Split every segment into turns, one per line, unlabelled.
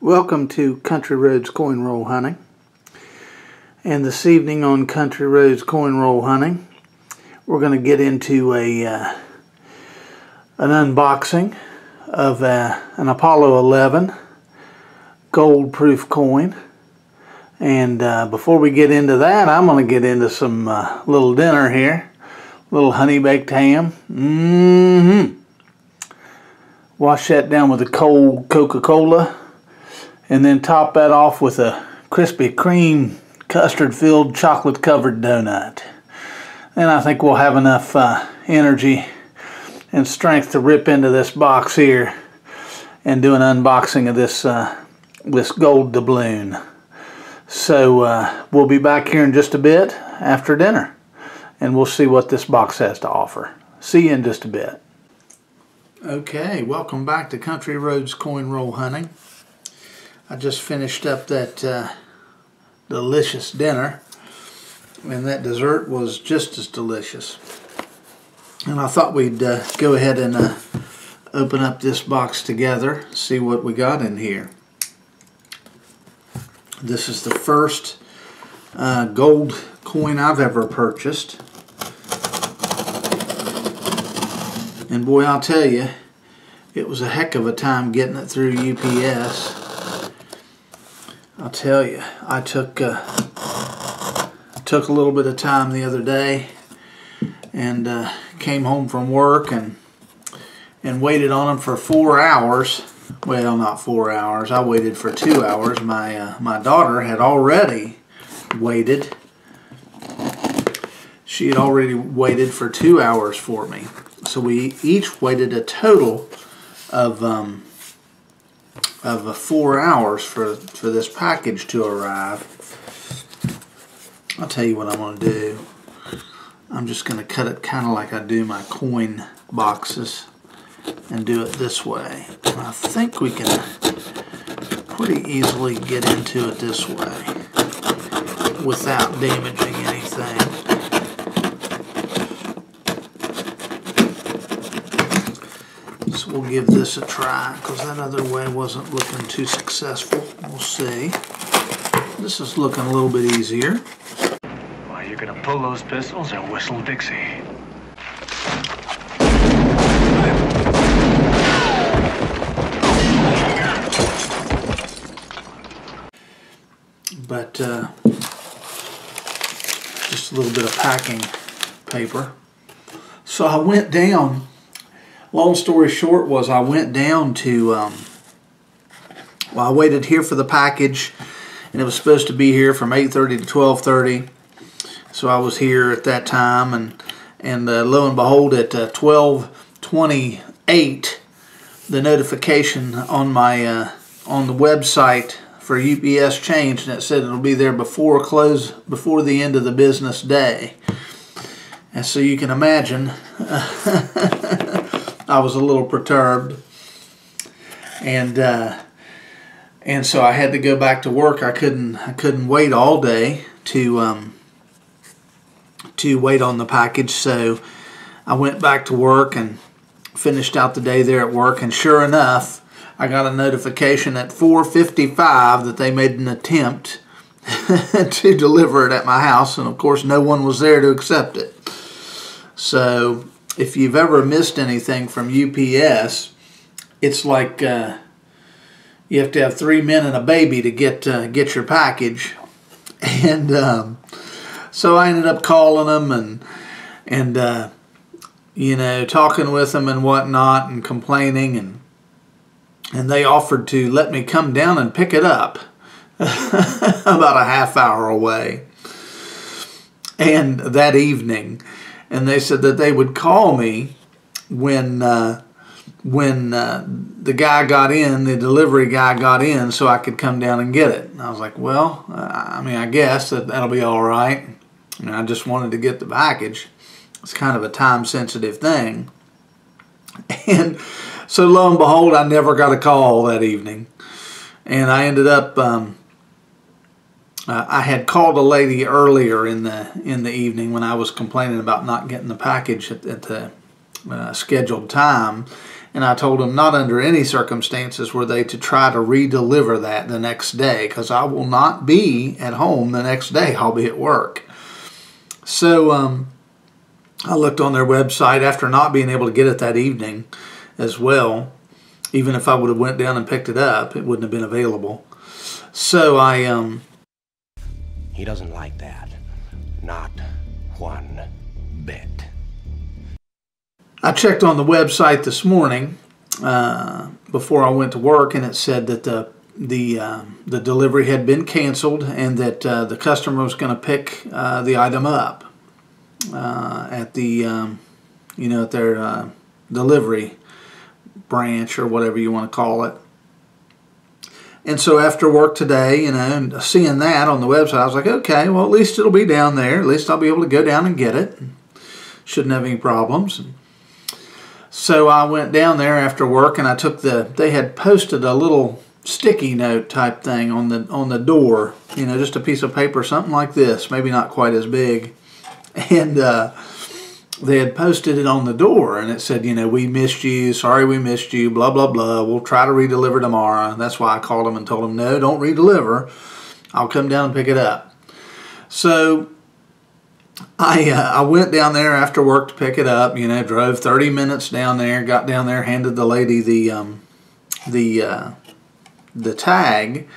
Welcome to Country Roads Coin Roll Hunting. And this evening on Country Roads Coin Roll Hunting, we're going to get into an unboxing of an Apollo 11 gold proof coin. And before we get into that, I'm going to get into some little dinner here. Little honey baked ham. Wash that down with a cold Coca-Cola. And then top that off with a Krispy Kreme custard-filled chocolate-covered donut. And I think we'll have enough energy and strength to rip into this box here and do an unboxing of this gold doubloon. So we'll be back here in just a bit after dinner, and we'll see what this box has to offer. See you in just a bit. Okay, welcome back to Country Roads Coin Roll Hunting. I just finished up that delicious dinner, and that dessert was just as delicious. And I thought we'd go ahead and open up this box together, see what we got in here. This is the first gold coin I've ever purchased. And boy, I'll tell you, it was a heck of a time getting it through UPS. I'll tell you, I took a little bit of time the other day and came home from work and waited on them for 4 hours. Well, not 4 hours. I waited for 2 hours. My daughter had already waited. She had already waited for 2 hours for me. So we each waited a total of 4 hours for this package to arrive. I'll tell you what I'm going to do. I'm just going to cut it kind of like I do my coin boxes and do it this way. And I think we can pretty easily get into it this way without damaging anything. So we'll give this a try, because that other way wasn't looking too successful. We'll see. This is looking a little bit easier.
Well, you're gonna pull those pistols and whistle Dixie.
But just a little bit of packing paper. So I went down. Long story short was I went down to, well, I waited here for the package, and it was supposed to be here from 8:30 to 12:30. So I was here at that time, and lo and behold, at 12:28, the notification on my on the website for UPS changed, and it said it'll be there before the end of the business day. And so you can imagine. I was a little perturbed, and so I had to go back to work. I couldn't wait all day to wait on the package, so I went back to work and finished out the day there at work. And sure enough, I got a notification at 4:55 that they made an attempt to deliver it at my house, and of course no one was there to accept it. So if you've ever missed anything from UPS, it's like you have to have 3 men and a baby to get your package. And so I ended up calling them and you know, talking with them and whatnot, and complaining, and they offered to let me come down and pick it up about a half hour away, and that evening. And they said that they would call me when the guy got in, the delivery guy got in, so I could come down and get it. And I was like, well, I mean, I guess that'll be all right. I mean, I just wanted to get the package. It's kind of a time-sensitive thing. And so lo and behold, I never got a call that evening. And I ended up I had called a lady earlier in the evening when I was complaining about not getting the package at the scheduled time, And I told them not under any circumstances were they to try to redeliver that the next day, because I will not be at home the next day. I'll be at work. So I looked on their website after not being able to get it that evening as well. Even if I would have went down and picked it up, it wouldn't have been available. So
He doesn't like that. Not one bit.
I checked on the website this morning before I went to work, and it said that the delivery had been canceled and that the customer was going to pick the item up at the at their delivery branch or whatever you want to call it. And so after work today, and seeing that on the website, I was like, okay, well, at least it'll be down there. At least I'll be able to go down and get it. Shouldn't have any problems. So I went down there after work, and I took they had posted a little sticky note type thing on the door, just a piece of paper, something like this, maybe not quite as big. And they had posted it on the door, and it said, we missed you, sorry we missed you, blah, blah, blah. We'll try to redeliver tomorrow. That's why I called them and told them, no, don't redeliver. I'll come down and pick it up. So I went down there after work to pick it up, drove 30 minutes down there, got down there, handed the lady the tag,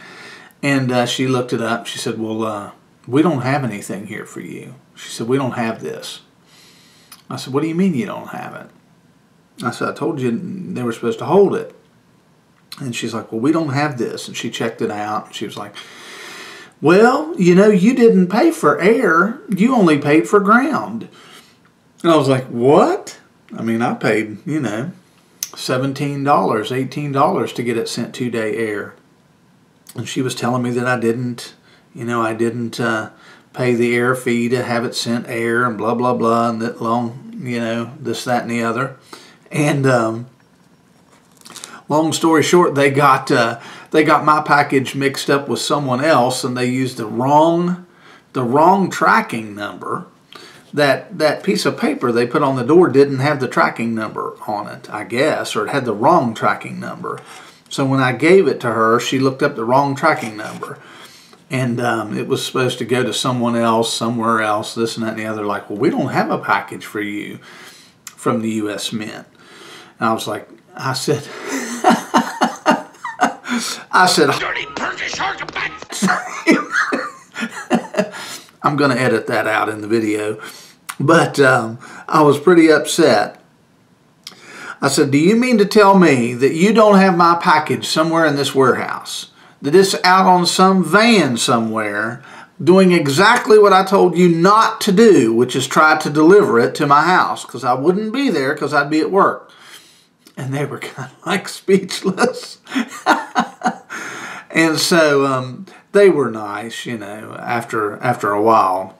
and she looked it up. She said, well, we don't have anything here for you. She said, we don't have this. I said, what do you mean you don't have it? I said, I told you they were supposed to hold it. And she's like, well, we don't have this. And she checked it out. And she was like, well, you didn't pay for air. You only paid for ground. And I was like, what? I mean, I paid, $17, $18 to get it sent 2-day air. And she was telling me that I didn't pay the air fee to have it sent air and blah, blah, blah, and that long, this, that, and the other. And long story short, they got my package mixed up with someone else, and they used the wrong tracking number. That piece of paper they put on the door didn't have the tracking number on it, I guess, or it had the wrong tracking number. So when I gave it to her, she looked up the wrong tracking number. And it was supposed to go to someone else, somewhere else, this and that and the other. Like, well, we don't have a package for you from the U.S. Mint. And I said, dirty Turkish I'm going to edit that out in the video. But I was pretty upset. I said, do you mean to tell me that you don't have my package somewhere in this warehouse? That it's out on some van somewhere doing exactly what I told you not to do, which is try to deliver it to my house, because I wouldn't be there because I'd be at work. And they were kind of like speechless. And so they were nice, after a while.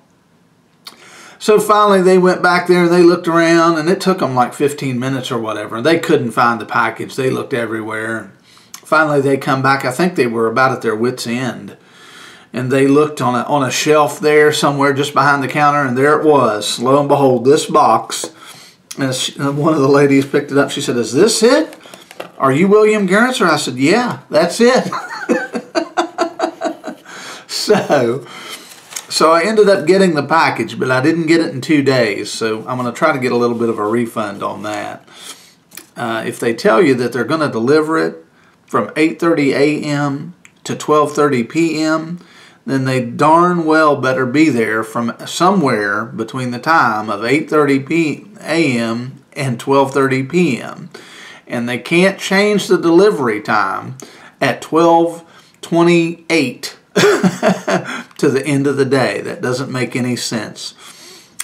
So finally they went back there and they looked around, and it took them like 15 minutes or whatever. They couldn't find the package. They looked everywhere. Finally, they come back. I think they were about at their wits' end. And they looked on a shelf there somewhere just behind the counter, and there it was. Lo and behold, this box. And one of the ladies picked it up. She said, is this it? Are you William Garretzer? I said, yeah, that's it. So I ended up getting the package, but I didn't get it in 2 days. So I'm going to try to get a little bit of a refund on that. If they tell you that they're going to deliver it from 8:30 a.m. to 12:30 p.m., then they darn well better be there from somewhere between the time of 8:30 a.m. and 12:30 p.m. And they can't change the delivery time at 12:28 to the end of the day. That doesn't make any sense.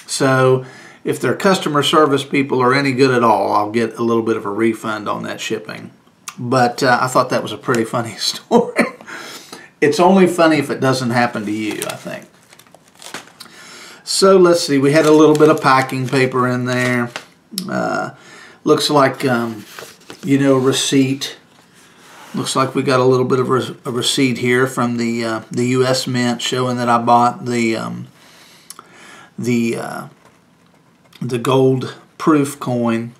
So if their customer service people are any good at all, I'll get a little bit of a refund on that shipping. But I thought that was a pretty funny story. It's only funny if it doesn't happen to you, I think. So let's see. We had a little bit of packing paper in there. Looks like, receipt. Looks like we got a little bit of a receipt here from the U.S. Mint showing that I bought the gold proof coin.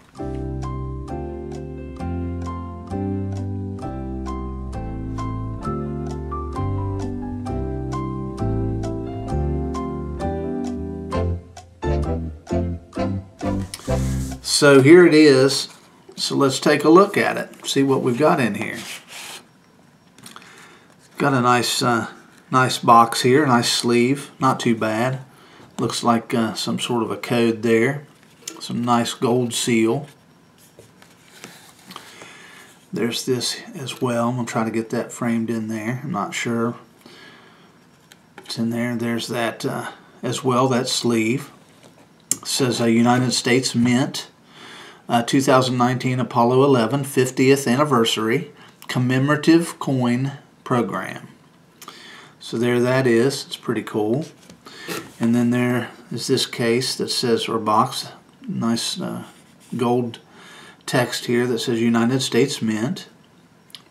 So here it is. So let's take a look at it, see what we've got in here. Got a nice box here, nice sleeve, not too bad. Looks like some sort of a code there. Some nice gold seal. There's this as well. I'm going to try to get that framed in there. I'm not sure. It's in there. There's that as well, that sleeve. It says United States Mint, 2019 Apollo 11 50th Anniversary Commemorative Coin Program. So there that is. It's pretty cool. And then there is this case that says, or box, nice gold text here that says United States Mint.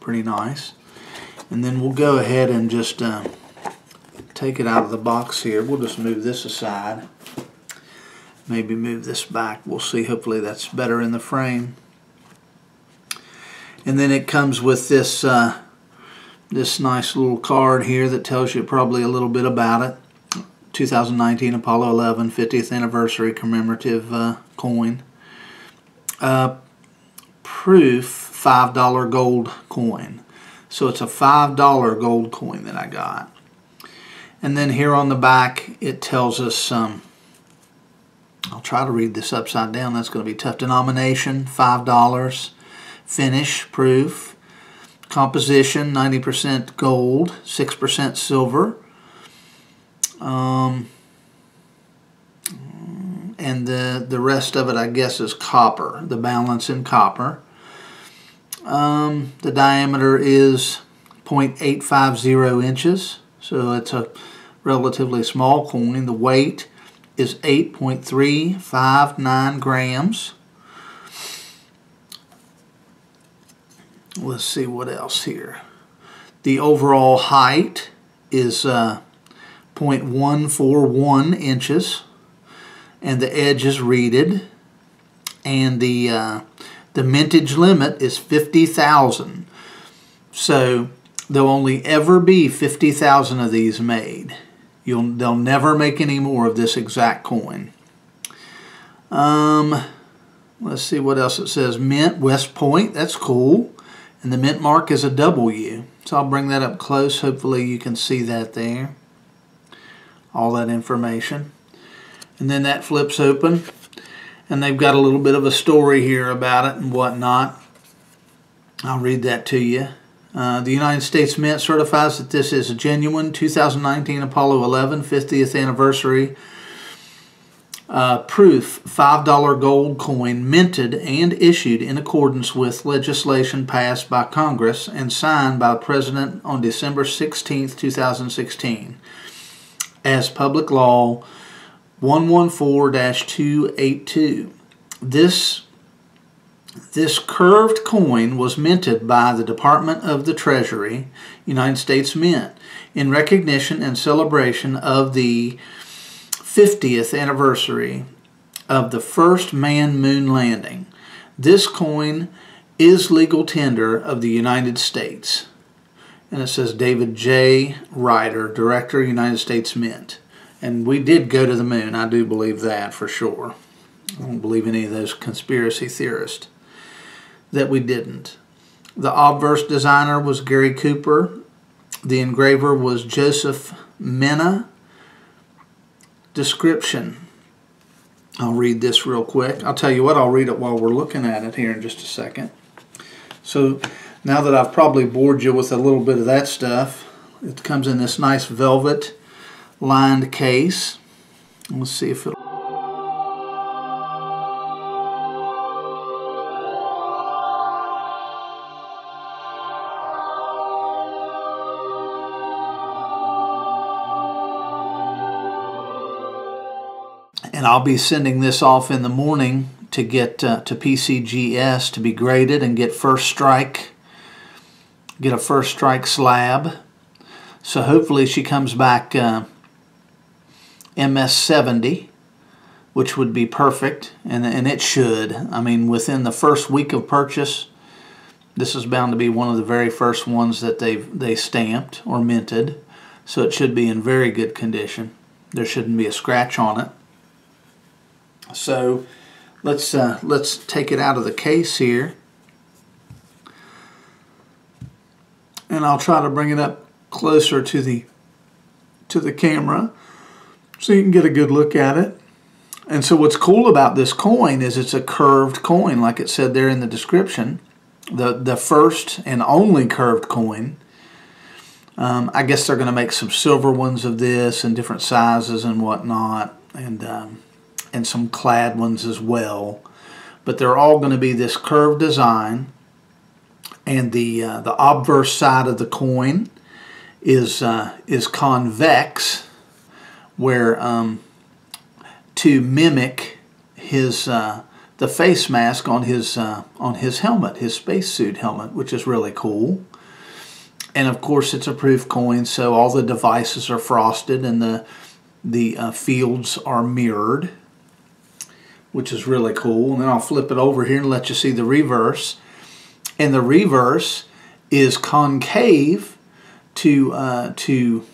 Pretty nice. And then we'll go ahead and just take it out of the box here. We'll just move this aside. Maybe move this back. We'll see. Hopefully that's better in the frame. And then it comes with this this nice little card here that tells you probably a little bit about it. 2019 Apollo 11 50th Anniversary Commemorative Coin. Proof $5 gold coin. So it's a $5 gold coin that I got. And then here on the back it tells us, I'll try to read this upside down, that's going to be tough. Denomination $5. Finish proof. Composition 90% gold, 6% silver. And the rest of it, I guess, is copper, the balance in copper. The diameter is 0.850 inches, so it's a relatively small coin. The weight is 8.359 grams. Let's see what else here. The overall height is 0.141 inches, and the edge is reeded, and the mintage limit is 50,000. So there'll only ever be 50,000 of these made. They'll never make any more of this exact coin. Let's see what else it says. Mint West Point. That's cool. And the mint mark is a W. So I'll bring that up close. Hopefully you can see that there. All that information. And then that flips open. And they've got a little bit of a story here about it and whatnot. I'll read that to you. The United States Mint certifies that this is a genuine 2019 Apollo 11 50th Anniversary proof $5 gold coin minted and issued in accordance with legislation passed by Congress and signed by the President on December 16, 2016 as Public Law 114-282. This curved coin was minted by the Department of the Treasury, United States Mint, in recognition and celebration of the 50th anniversary of the first man-moon landing. This coin is legal tender of the United States. And it says David J. Ryder, Director, United States Mint. And we did go to the moon. I do believe that for sure. I don't believe any of those conspiracy theorists that we didn't. The obverse designer was Gary Cooper. The engraver was Joseph Mena. Description. I'll read this real quick. I'll tell you what, I'll read it while we're looking at it here in just a second. So now that I've probably bored you with a little bit of that stuff, it comes in this nice velvet lined case. Let's see if it'll... And I'll be sending this off in the morning to get to PCGS to be graded and get first strike, get a first strike slab. So hopefully she comes back MS70, which would be perfect, and it should. I mean, within the first week of purchase, this is bound to be one of the very first ones that they stamped or minted. So it should be in very good condition. There shouldn't be a scratch on it. So Let's take it out of the case here, and I'll try to bring it up closer to the camera so you can get a good look at it. And so what's cool about this coin is it's a curved coin, like it said there in the description. The first and only curved coin. I guess they're going to make some silver ones of this in different sizes and whatnot, and some clad ones as well. But they're all going to be this curved design, and the obverse side of the coin is convex, where to mimic his the face mask on his helmet, his spacesuit helmet, which is really cool. And of course, it's a proof coin, so all the devices are frosted and the fields are mirrored, which is really cool. And then I'll flip it over here and let you see the reverse. And the reverse is concave to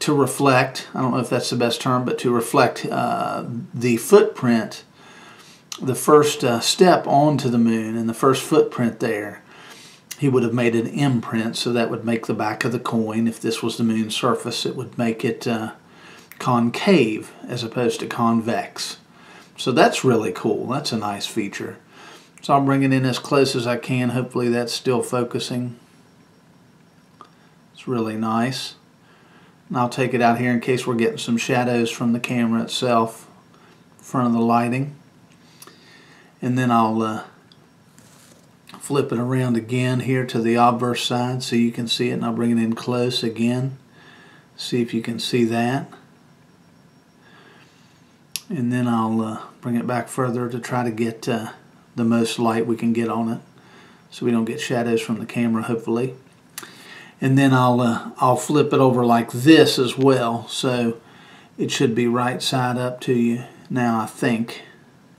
reflect, I don't know if that's the best term, but to reflect the footprint, the first step onto the moon, and the first footprint there. He would have made an imprint, so that would make the back of the coin, if this was the moon's surface, it would make it concave as opposed to convex. So that's really cool. That's a nice feature. So I'll bring it in as close as I can. Hopefully that's still focusing. It's really nice. And I'll take it out here in case we're getting some shadows from the camera itself, in front of the lighting. And then I'll flip it around again here to the obverse side so you can see it, and I'll bring it in close again. See if you can see that. And then I'll bring it back further to try to get the most light we can get on it, so we don't get shadows from the camera, hopefully. And then I'll flip it over like this as well, so it should be right side up to you now, I think.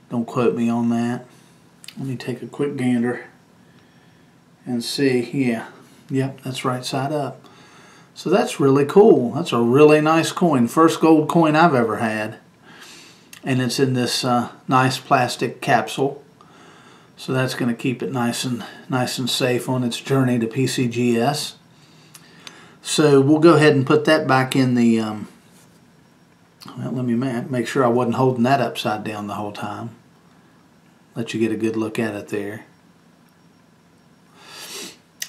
Don't quote me on that. Let me take a quick gander and see. Yep, that's right side up. So that's really cool. That's a really nice coin. First gold coin I've ever had. And it's in this nice plastic capsule. So that's going to keep it nice and safe on its journey to PCGS. So we'll go ahead and put that back in the, well, let me make sure I wasn't holding that upside down the whole time. Let you get a good look at it there.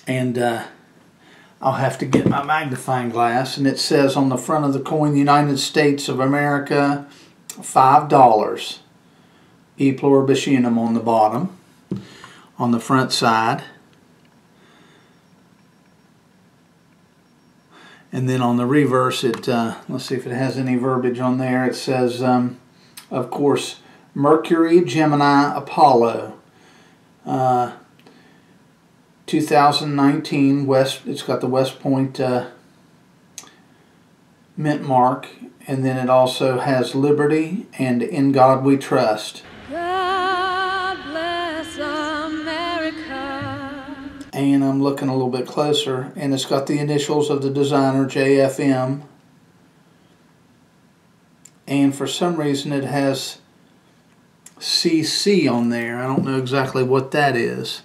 And I'll have to get my magnifying glass, and it says on the front of the coin, United States of America, $5. E pluribus unum on the bottom, on the front side. And then on the reverse, it let's see if it has any verbiage on there. It says, of course, Mercury, Gemini, Apollo. 2019 West. It's got the West Point mint mark, and then it also has Liberty and In God We Trust.
God bless America.
And I'm looking a little bit closer, and it's got the initials of the designer, JFM. And for some reason it has CC on there. I don't know exactly what that is.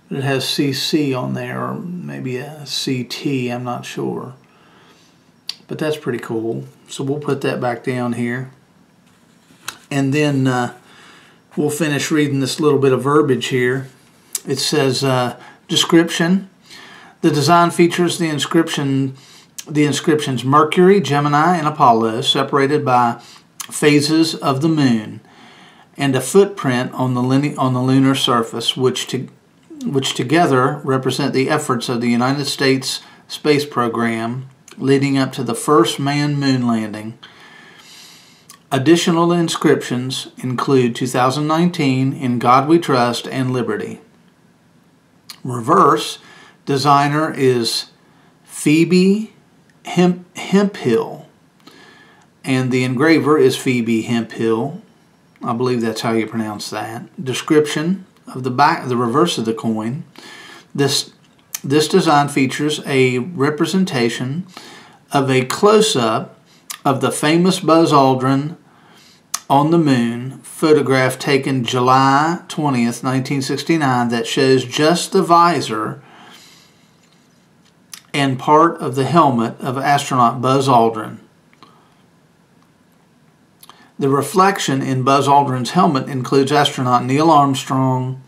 But it has CC on there, or maybe a CT, I'm not sure. But that's pretty cool. So we'll put that back down here. And then we'll finish reading this little bit of verbiage here. It says, description. The design features the inscriptions Mercury, Gemini, and Apollo, separated by phases of the moon, and a footprint on the lunar surface, which together represent the efforts of the United States space program leading up to the first manned moon landing. Additional inscriptions include 2019, In God We Trust, and Liberty. Reverse, designer is Phoebe Hemphill, and the engraver is Phoebe Hemphill. I believe that's how you pronounce that. Description of the back, the reverse of the coin. This design features a representation of a close-up of the famous Buzz Aldrin on the moon, photograph taken July 20th, 1969, that shows just the visor and part of the helmet of astronaut Buzz Aldrin. The reflection in Buzz Aldrin's helmet includes astronaut Neil Armstrong,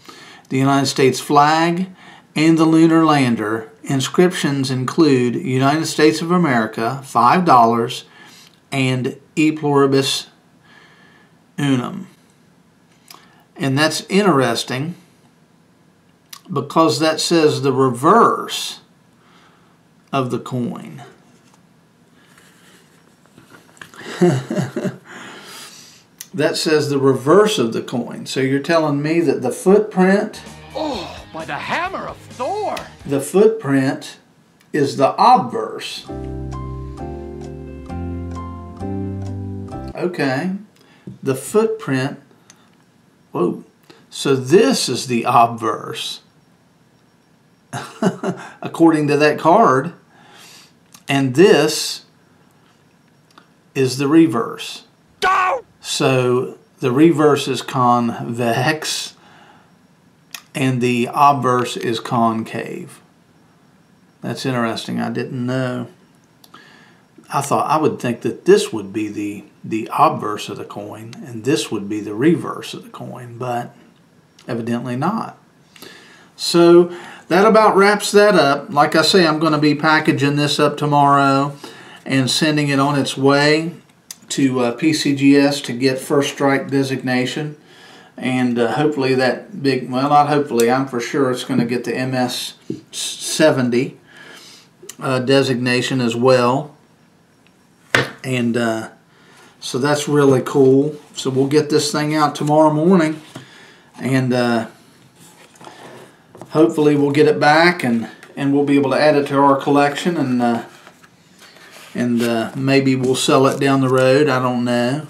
the United States flag, and the lunar lander. Inscriptions include United States of America, $5, and E Pluribus Unum. And that's interesting because that says the reverse of the coin. That says the reverse of the coin. So you're telling me that the footprint...
Oh, by the hammer of Thor!
The footprint is the obverse. Okay. The footprint... Whoa. So this is the obverse. According to that card. And this is the reverse. So the reverse is convex and the obverse is concave. That's interesting. I didn't know. I would think that this would be the obverse of the coin and this would be the reverse of the coin, but evidently not. So that about wraps that up. Like I say, I'm going to be packaging this up tomorrow and sending it on its way to PCGS to get first strike designation, and hopefully that big, well, not hopefully, I'm for sure it's going to get the MS-70 designation as well, and so that's really cool. So we'll get this thing out tomorrow morning, and hopefully we'll get it back, and we'll be able to add it to our collection, and maybe we'll sell it down the road. I don't know.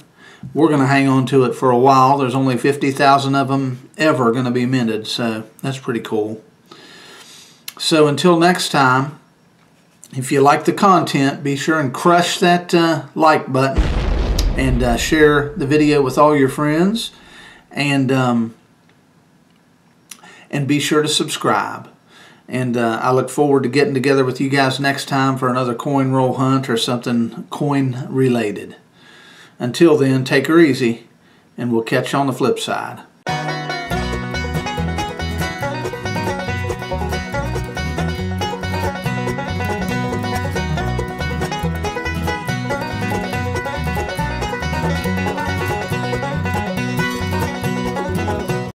We're going to hang on to it for a while. There's only 50,000 of them ever going to be minted, so that's pretty cool. So until next time, if you like the content, be sure and crush that like button and share the video with all your friends, and be sure to subscribe. And I look forward to getting together with you guys next time for another coin roll hunt or something coin related. Until then, take her easy, and we'll catch you on the flip side.